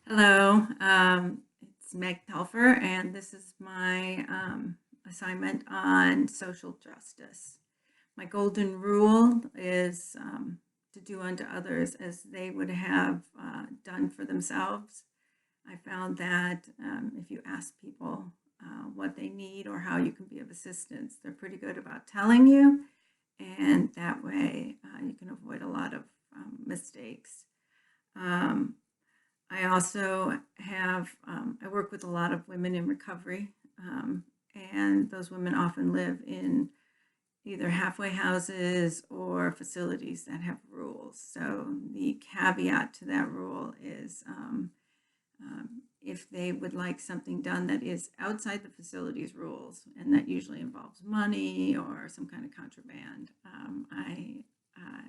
Hello, it's Meg Telfer, and this is my assignment on social justice. My golden rule is to do unto others as they would have done for themselves. I found that if you ask people what they need or how you can be of assistance, they're pretty good about telling you, and that way you can avoid a lot of mistakes. Um, I also I work with a lot of women in recovery, and those women often live in either halfway houses or facilities that have rules. So the caveat to that rule is if they would like something done that is outside the facility's rules, and that usually involves money or some kind of contraband, I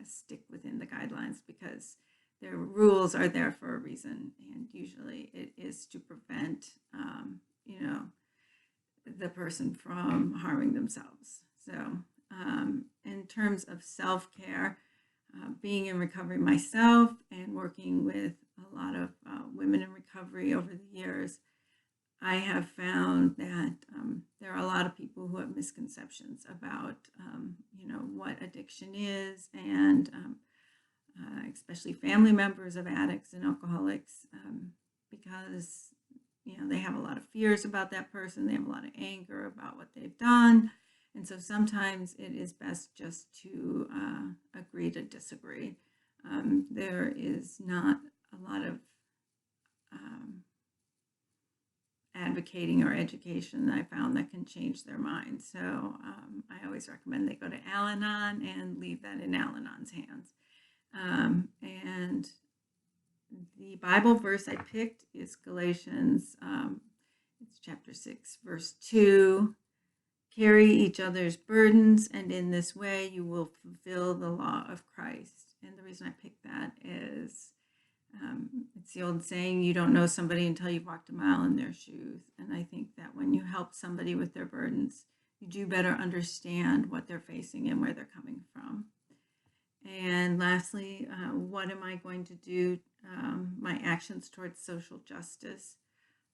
stick within the guidelines because their rules are there for a reason, and usually it is to prevent, you know, the person from harming themselves. So, in terms of self care, being in recovery myself and working with a lot of women in recovery over the years, I have found that there are a lot of people who have misconceptions about, what addiction is, and especially family members of addicts and alcoholics, because they have a lot of fears about that person. They have a lot of anger about what they've done, and so sometimes it is best just to agree to disagree. There is not a lot of um, advocating or education that I found that can change their mind. So I always recommend they go to Al-Anon and leave that in Al-Anon's hands. And the Bible verse I picked is Galatians, it's chapter 6, verse 2. Carry each other's burdens, and in this way you will fulfill the law of Christ. And the reason I picked that is it's the old saying, you don't know somebody until you've walked a mile in their shoes. And I think that when you help somebody with their burdens, you do better understand what they're facing and where they're coming from. And lastly, what am I going to do? My actions towards social justice.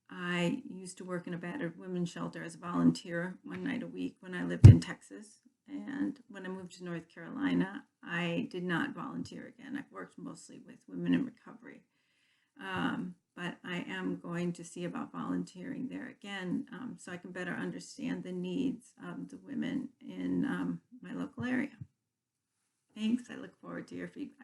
I used to work in a battered women's shelter as a volunteer one night a week when I lived in Texas. And when I moved to North Carolina, I did not volunteer again. I've worked mostly with women in recovery. But I am going to see about volunteering there again, so I can better understand the needs of the women in my local area. Thanks. I look forward to your feedback.